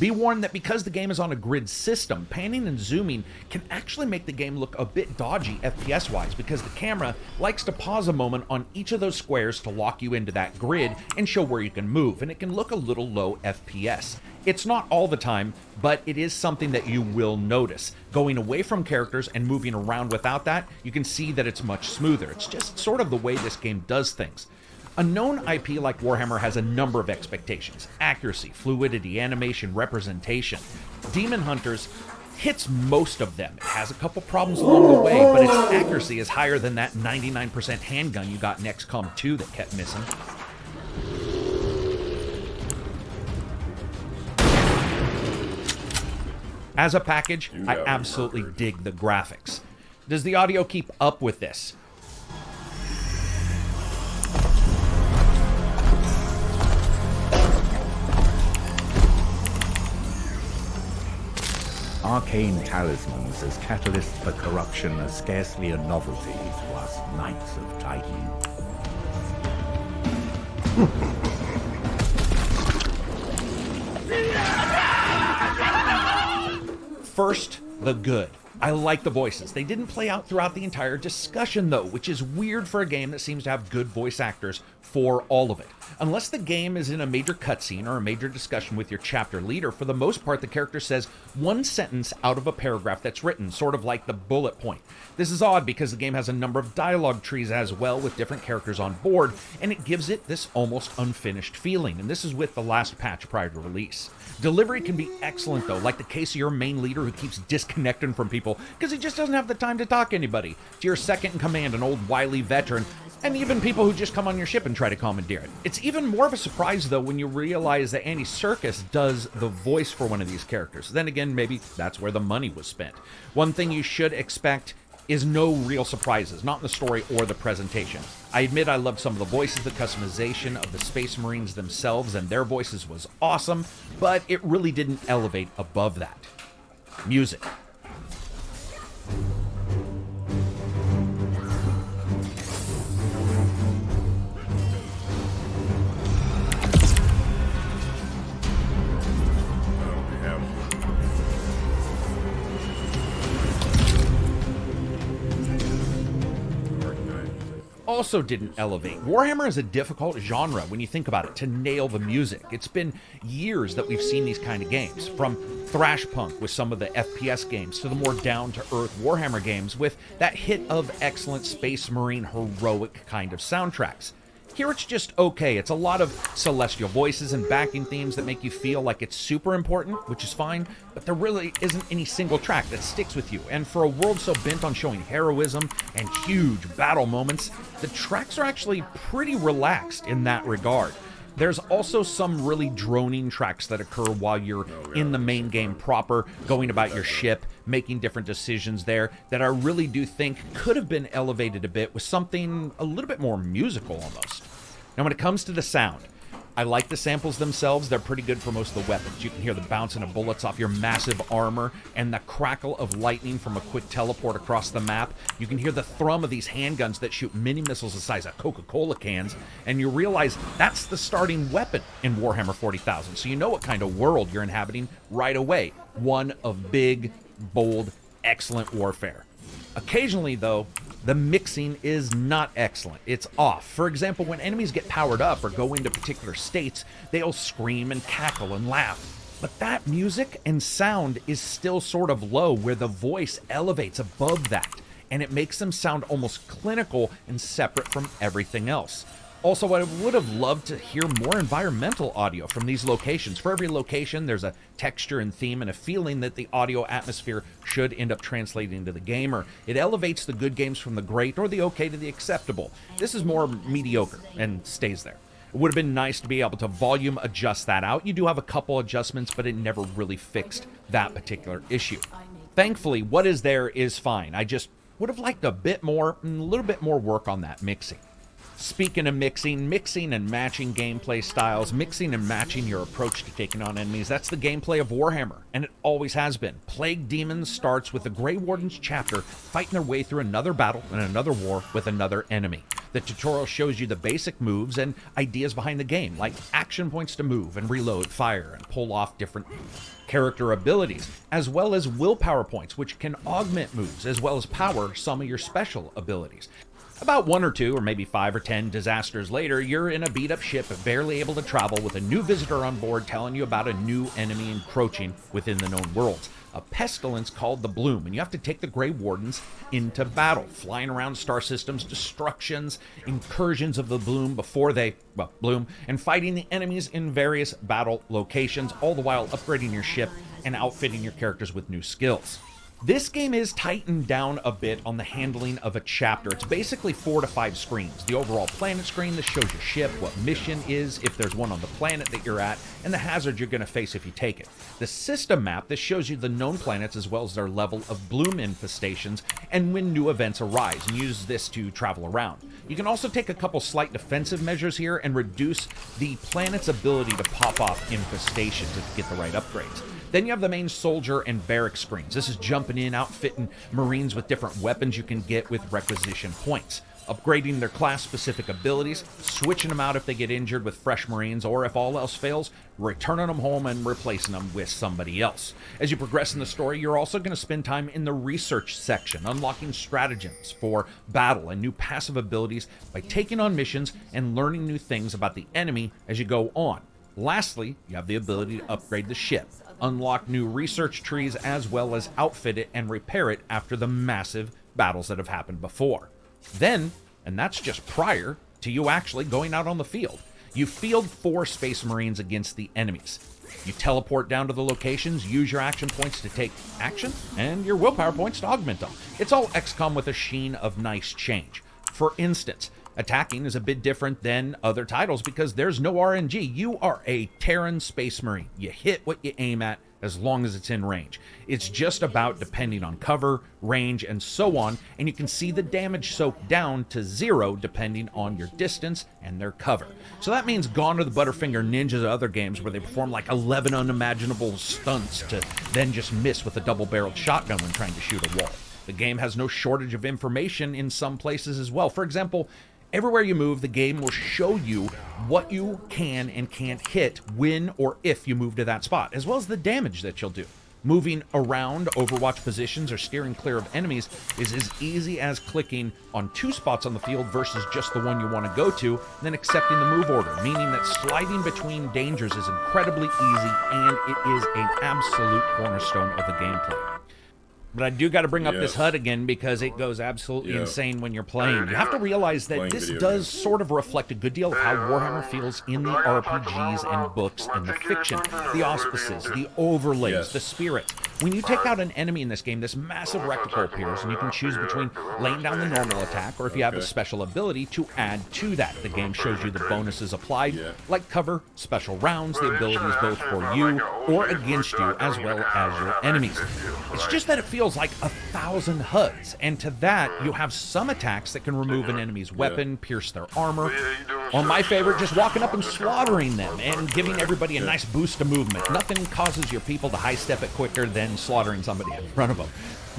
Be warned that because the game is on a grid system, panning and zooming can actually make the game look a bit dodgy FPS-wise, because the camera likes to pause a moment on each of those squares to lock you into that grid and show where you can move, and it can look a little low FPS. It's not all the time, but it is something that you will notice. Going away from characters and moving around without that, you can see that it's much smoother. It's just sort of the way this game does things. A known IP like Warhammer has a number of expectations: accuracy, fluidity, animation, representation. Demon Hunters hits most of them. It has a couple problems along the way, but its accuracy is higher than that 99% handgun you got in XCOM 2 that kept missing. As a package, I absolutely dig the graphics. Does the audio keep up with this? Arcane talismans as catalysts for corruption are scarcely a novelty to us Knights of Titan. First, the good. I like the voices. They didn't play out throughout the entire discussion though, which is weird for a game that seems to have good voice actors for all of it. Unless the game is in a major cutscene or a major discussion with your chapter leader, for the most part the character says one sentence out of a paragraph that's written, sort of like the bullet point. This is odd because the game has a number of dialogue trees as well with different characters on board, and it gives it this almost unfinished feeling, and this is with the last patch prior to release. Delivery can be excellent though, like the case of your main leader who keeps disconnecting from people because he just doesn't have the time to talk to anybody, to your second in command, an old wily veteran, and even people who just come on your ship and try to commandeer it. It's even more of a surprise though when you realize that Andy Serkis does the voice for one of these characters. Then again, maybe that's where the money was spent. One thing you should expect is no real surprises, not in the story or the presentation. I admit I loved some of the voices, the customization of the Space Marines themselves and their voices was awesome, but it really didn't elevate above that. Music. Also didn't elevate. Warhammer is a difficult genre when you think about it to nail the music. It's been years that we've seen these kind of games, from thrash punk with some of the FPS games to the more down-to-earth Warhammer games with that hit of excellent Space Marine heroic kind of soundtracks. Here it's just okay. It's a lot of celestial voices and backing themes that make you feel like it's super important, which is fine, but there really isn't any single track that sticks with you. And for a world so bent on showing heroism and huge battle moments, the tracks are actually pretty relaxed in that regard. There's also some really droning tracks that occur while you're in the main game proper, going about your ship, making different decisions there, that I really do think could have been elevated a bit with something a little bit more musical almost. Now when it comes to the sound, I like the samples themselves. They're pretty good for most of the weapons. You can hear the bouncing of bullets off your massive armor and the crackle of lightning from a quick teleport across the map. You can hear the thrum of these handguns that shoot mini missiles the size of Coca-Cola cans, and you realize that's the starting weapon in Warhammer 40,000. So you know what kind of world you're inhabiting right away. One of big, bold, excellent warfare. Occasionally, though, the mixing is not excellent. It's off. For example, when enemies get powered up or go into particular states, they'll scream and cackle and laugh. But that music and sound is still sort of low, where the voice elevates above that, and it makes them sound almost clinical and separate from everything else. Also, I would have loved to hear more environmental audio from these locations. For every location, there's a texture and theme and a feeling that the audio atmosphere should end up translating to the gamer. It elevates the good games from the great or the okay to the acceptable. This is more mediocre and stays there. It would have been nice to be able to volume adjust that out. You do have a couple adjustments, but it never really fixed that particular issue. Thankfully, what is there is fine. I just would have liked a little bit more work on that mixing. Speaking of mixing and matching gameplay styles, mixing and matching your approach to taking on enemies, that's the gameplay of Warhammer, and it always has been. Plague Demons starts with the Grey Warden's chapter fighting their way through another battle and another war with another enemy. The tutorial shows you the basic moves and ideas behind the game, like action points to move and reload, fire, and pull off different character abilities, as well as willpower points, which can augment moves, as well as power some of your special abilities. About 1 or 2, or maybe 5 or 10 disasters later, you're in a beat-up ship, barely able to travel, with a new visitor on board telling you about a new enemy encroaching within the known worlds. A pestilence called the Bloom, and you have to take the Grey Wardens into battle, flying around star systems, destructions, incursions of the Bloom before they, bloom, and fighting the enemies in various battle locations, all the while upgrading your ship and outfitting your characters with new skills. This game is tightened down a bit on the handling of a chapter. It's basically 4 to 5 screens. The overall planet screen that shows your ship, what mission is, if there's one on the planet that you're at, and the hazard you're going to face if you take it. The system map that shows you the known planets as well as their level of bloom infestations and when new events arise, and use this to travel around. You can also take a couple slight defensive measures here and reduce the planet's ability to pop off infestations if you get the right upgrades. Then you have the main soldier and barrack screens. This is jumping in, outfitting Marines with different weapons you can get with requisition points, upgrading their class-specific abilities, switching them out if they get injured with fresh Marines, or if all else fails, returning them home and replacing them with somebody else. As you progress in the story, you're also going to spend time in the research section, unlocking stratagems for battle and new passive abilities by taking on missions and learning new things about the enemy as you go on. Lastly, you have the ability to upgrade the ship, unlock new research trees, as well as outfit it and repair it after the massive battles that have happened before. Then, and that's just prior to you actually going out on the field, you field 4 Space Marines against the enemies. You teleport down to the locations, use your action points to take action, and your willpower points to augment them. It's all XCOM with a sheen of nice change. For instance, attacking is a bit different than other titles because there's no RNG. You are a Terran Space Marine. You hit what you aim at as long as it's in range. It's just about depending on cover, range, and so on, and you can see the damage soaked down to 0 depending on your distance and their cover. So that means gone are the Butterfinger ninjas of other games where they perform like 11 unimaginable stunts to then just miss with a double-barreled shotgun when trying to shoot a wall. The game has no shortage of information in some places as well. For example, everywhere you move, the game will show you what you can and can't hit when or if you move to that spot, as well as the damage that you'll do. Moving around Overwatch positions or steering clear of enemies is as easy as clicking on 2 spots on the field versus just the one you want to go to, and then accepting the move order, meaning that sliding between dangers is incredibly easy and it is an absolute cornerstone of the gameplay. But I do got to bring up this HUD again because it goes absolutely insane when you're playing. You have to realize that this does sort of reflect a good deal of how Warhammer feels in the RPGs and books and the fiction. The auspices, the overlays, the spirits. When you take out an enemy in this game, this massive reticule appears, and you can choose between laying down the normal attack or if you have a special ability to add to that. The game shows you the bonuses applied, like cover, special rounds, the abilities both for you or against you, as well as your enemies. It's just that it feels like 1,000 HUDs, and to that, you have some attacks that can remove an enemy's weapon, pierce their armor, or my favorite, just walking up and slaughtering them and giving everybody a nice boost of movement. Nothing causes your people to high step it quicker than slaughtering somebody in front of them.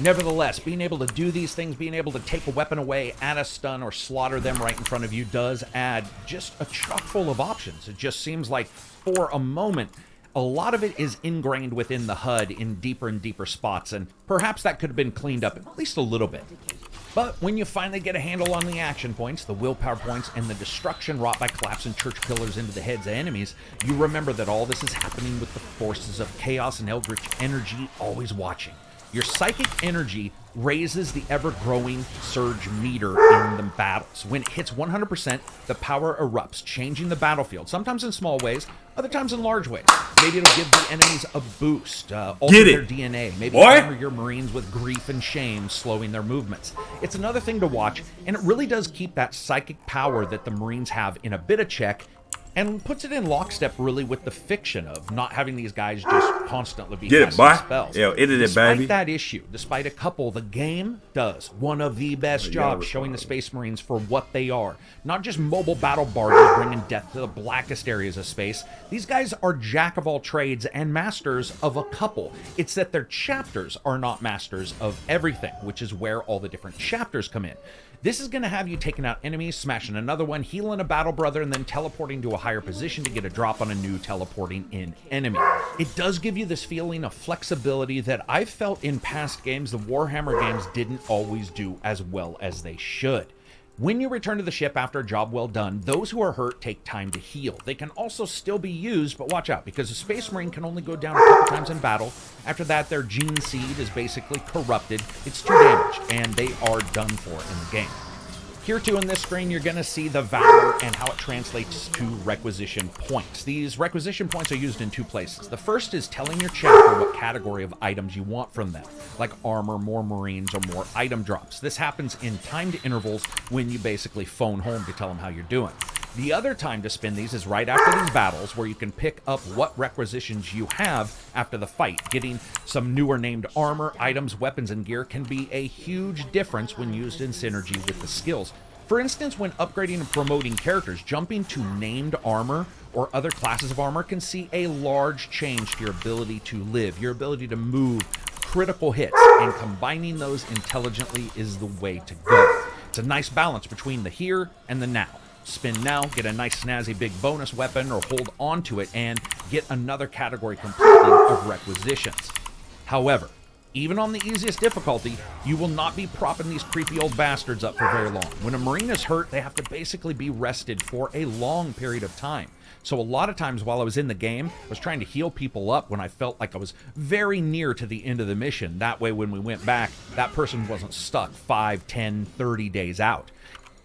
Nevertheless, being able to do these things, being able to take a weapon away, add a stun, or slaughter them right in front of you does add just a chock full of options. It just seems like, for a moment, a lot of it is ingrained within the HUD in deeper and deeper spots, and perhaps that could have been cleaned up at least a little bit. But when you finally get a handle on the action points, the willpower points, and the destruction wrought by collapsing church pillars into the heads of enemies, you remember that all this is happening with the forces of chaos and eldritch energy always watching. Your psychic energy raises the ever-growing surge meter in the battles. When it hits 100%, the power erupts, changing the battlefield, sometimes in small ways, other times in large ways. Maybe it'll give the enemies a boost, alter their DNA, maybe armor your Marines with grief and shame, slowing their movements. It's another thing to watch, and it really does keep that psychic power that the Marines have in a bit of check, and puts it in lockstep really with the fiction of not having these guys just constantly be Get it, casting boy. spells. Yo, edit it, Despite baby. that issue, despite a couple, the game does one of the best jobs showing the Space Marines for what they are. Not just mobile battle barges bringing death to the blackest areas of space. These guys are jack of all trades and masters of a couple. It's that their chapters are not masters of everything, which is where all the different chapters come in. This is going to have you taking out enemies, smashing another one, healing a battle brother, and then teleporting to a higher position to get a drop on a new teleporting in enemy. It does give you this feeling of flexibility that I've felt in past games the Warhammer games didn't always do as well as they should. When you return to the ship after a job well done, those who are hurt take time to heal. They can also still be used, but watch out, because a Space Marine can only go down a couple times in battle. After that, their gene seed is basically corrupted. It's 2 damage, and they are done for in the game. Here too on this screen, you're going to see the valor and how it translates to requisition points. These requisition points are used in 2 places. The first is telling your chapter what category of items you want from them, like armor, more marines, or more item drops. This happens in timed intervals when you basically phone home to tell them how you're doing. The other time to spend these is right after these battles, where you can pick up what requisitions you have after the fight. Getting some newer named armor, items, weapons, and gear can be a huge difference when used in synergy with the skills. For instance, when upgrading and promoting characters, jumping to named armor or other classes of armor can see a large change to your ability to live, your ability to move, critical hits, and combining those intelligently is the way to go. It's a nice balance between the here and the now. Spin now, get a nice snazzy big bonus weapon, or hold on to it and get another category completing of requisitions. However, even on the easiest difficulty, you will not be propping these creepy old bastards up for very long. When a Marine is hurt, they have to basically be rested for a long period of time. So a lot of times while I was in the game, I was trying to heal people up when I felt like I was very near to the end of the mission. That way when we went back, that person wasn't stuck 5, 10, 30 days out.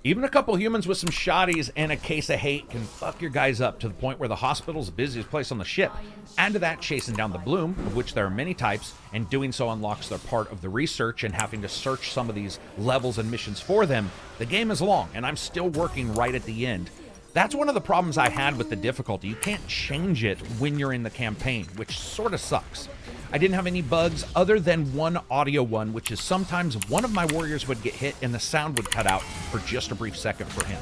Even a couple humans with some shotties and a case of hate can fuck your guys up to the point where the hospital's the busiest place on the ship. Add to that chasing down the bloom, of which there are many types, and doing so unlocks their part of the research and having to search some of these levels and missions for them. The game is long, and I'm still working right at the end. That's one of the problems I had with the difficulty. You can't change it when you're in the campaign, which sort of sucks. I didn't have any bugs other than one audio one, which is sometimes one of my warriors would get hit and the sound would cut out for just a brief second for him.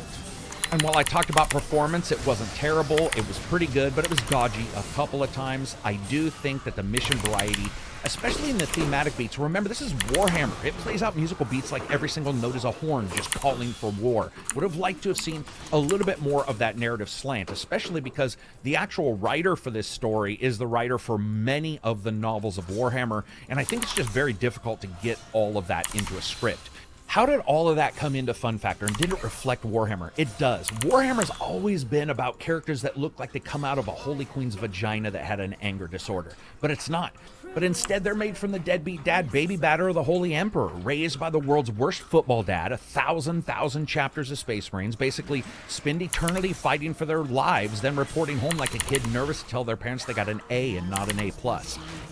And while I talked about performance, it wasn't terrible, it was pretty good, but it was dodgy a couple of times. I do think that the mission variety, especially in the thematic beats, remember this is Warhammer, it plays out musical beats like every single note is a horn just calling for war. Would have liked to have seen a little bit more of that narrative slant, especially because the actual writer for this story is the writer for many of the novels of Warhammer, and I think it's just very difficult to get all of that into a script. How did all of that come into Fun Factor, and did it reflect Warhammer? It does. Warhammer's always been about characters that look like they come out of a Holy Queen's vagina that had an anger disorder. But it's not. But instead, they're made from the deadbeat dad, baby batter of the Holy Emperor, raised by the world's worst football dad, 1,000 chapters of Space Marines, basically spend eternity fighting for their lives, then reporting home like a kid nervous to tell their parents they got an A and not an A+.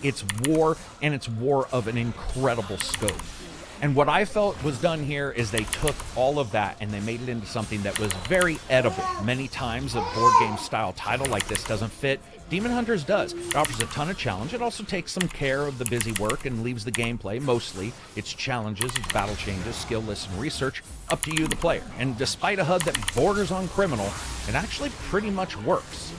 It's war, and it's war of an incredible scope. And what I felt was done here is they took all of that and they made it into something that was very edible. Many times a board game style title like this doesn't fit. Demon Hunters does. It offers a ton of challenge. It also takes some care of the busy work and leaves the gameplay, mostly its challenges, its battle changes, skill lists, and research, up to you, the player. And despite a HUD that borders on criminal, it actually pretty much works.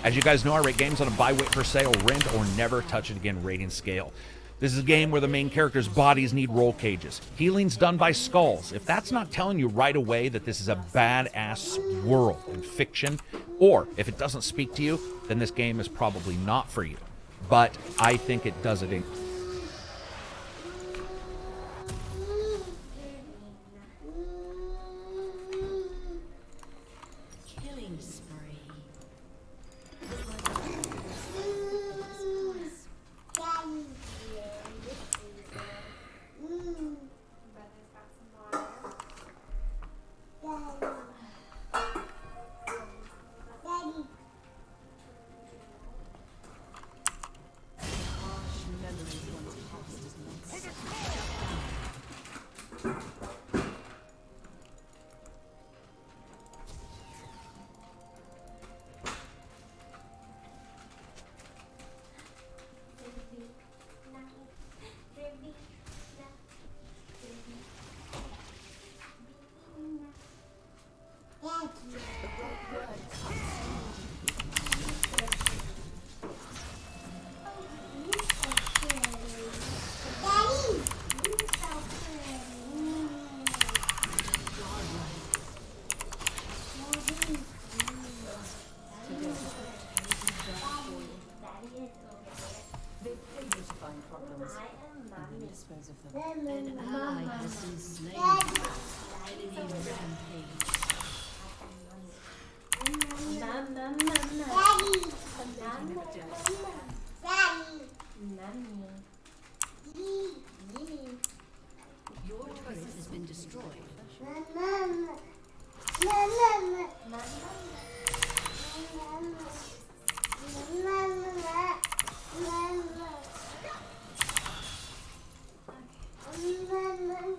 As you guys know, I rate games on a buy, wait for sale, rent, or never touch it again rating scale. This is a game where the main character's bodies need roll cages. Healing's done by skulls. If that's not telling you right away that this is a badass world in fiction, or if it doesn't speak to you, then this game is probably not for you. But I think it does it in... find problems and then dispose of them. An ally has been slain. Enemy rampage. Your turret has been destroyed.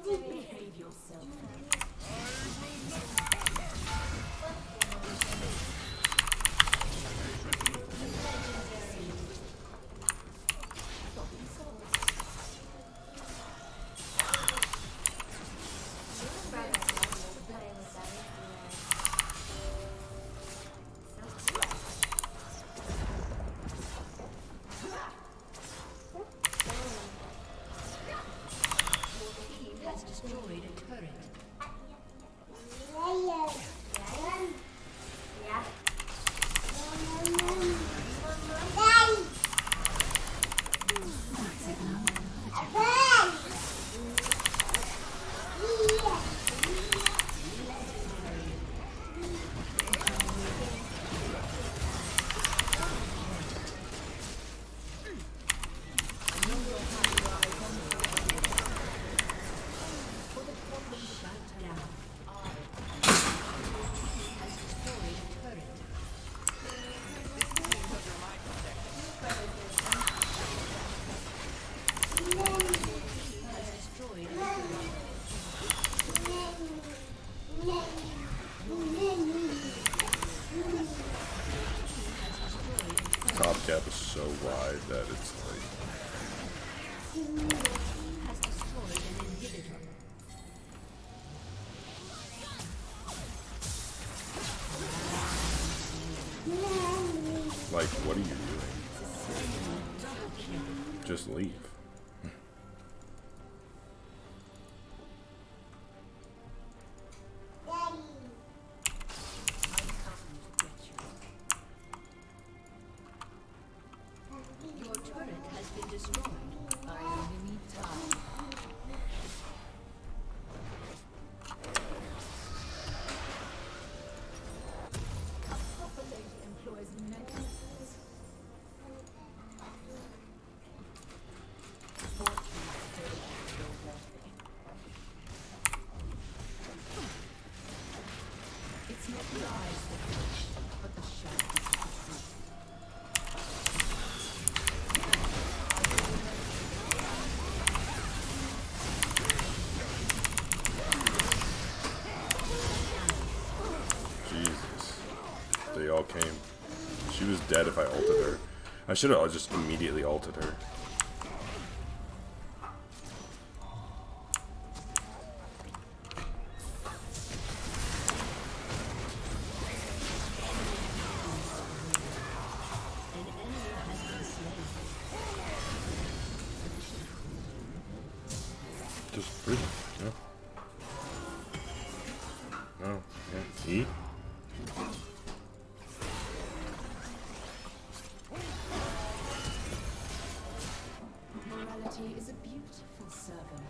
Behave yourself. Has destroyed a turret. Top cap is so wide that it's like Has destroyed an inhibitor. what are you doing? Just leave. Your turret has been destroyed by enemy time. It's not the eyes that watch, but the shadows that see. Jesus. They all came. She was dead if I ulted her. I should have just immediately ulted her. An enemy has been slain. Just prison. No. No. Yeah. E? Morality is a beautiful servant.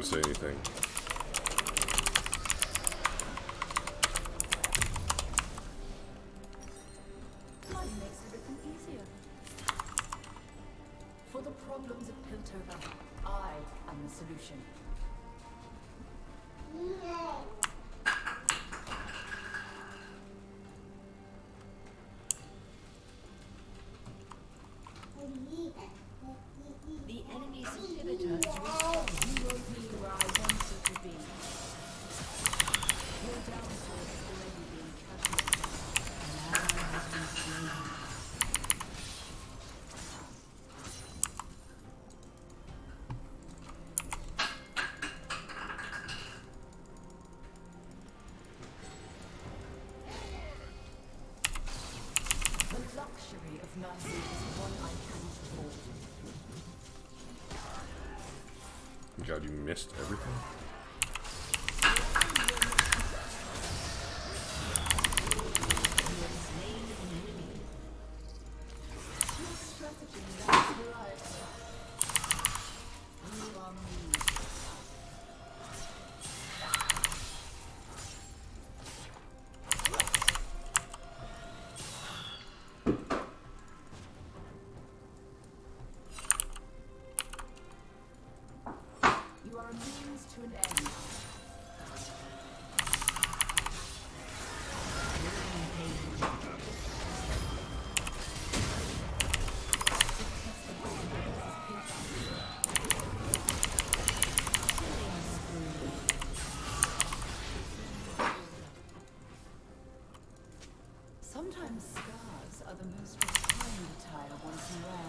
gonna say anything. Money makes everything easier. For the problems of Piltover, I am the solution. The enemy's inhibitor is restored. You won't be where I want you to be. Your downfall is already being calculated. An ally has been slain. The luxury of mercy is one I cannot afford. God, you missed everything? Your strategy is right. You are me. You are a means to an end. Sometimes scars are the most refined attire one can wear.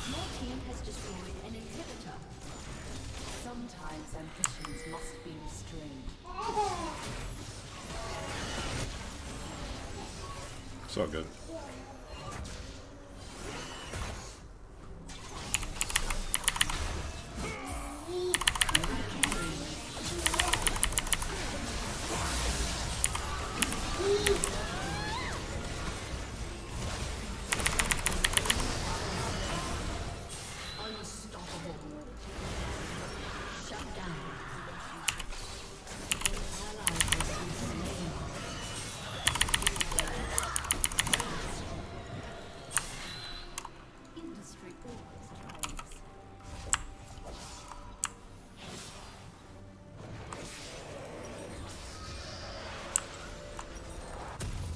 Your team has destroyed an inhibitor. Sometimes ambitions must be restrained. It's all good. Unstoppable. Shut down. Ally has been slain. Industry always triumphs.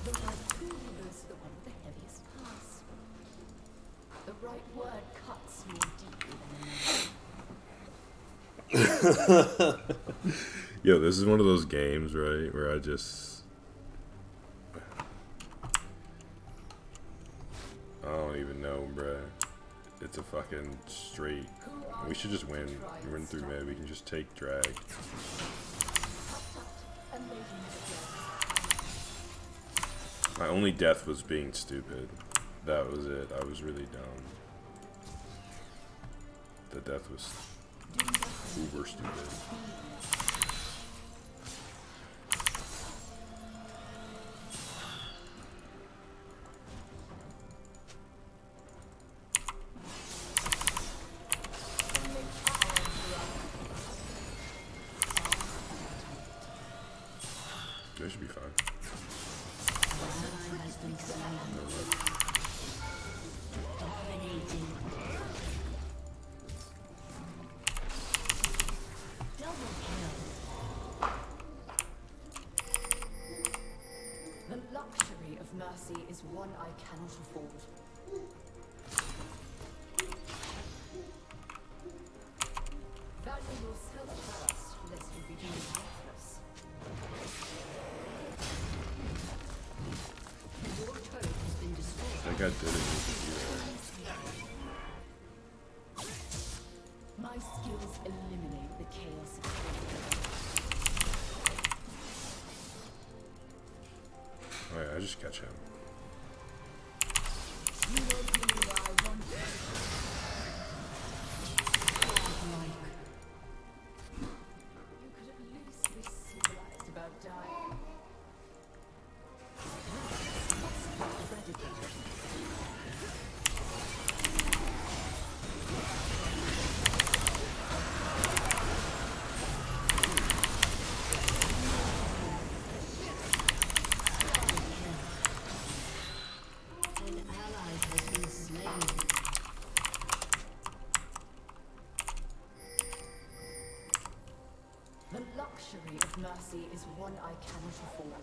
The right tool goes to the one with the heaviest pass. The right word cuts more deeply than another. Yo, this is one of those games, right, where I just... I don't even know, bruh. It's a fucking straight... We should just win. Run through mid. We can just take drag. And making it My only death was being stupid. That was it. I was really dumb. The death was uber stupid. They should be fine. Ally has been slain. Dominating. Double kill. The luxury of mercy is one I cannot afford. Value yourself first, lest you be deemed worthless. Your turret has been destroyed. That guy didn't need to do that. My skills eliminate the chaos of Alright, I just catch him. you won't be where I want you. You could at least be civilized. luxury of mercy is one I cannot afford.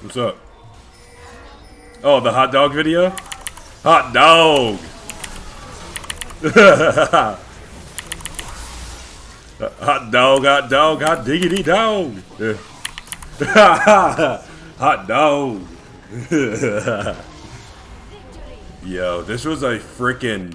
What's up? Oh, the hot dog video? Hot dog! Hot diggity dog! Hot dog! Yo, this was a freaking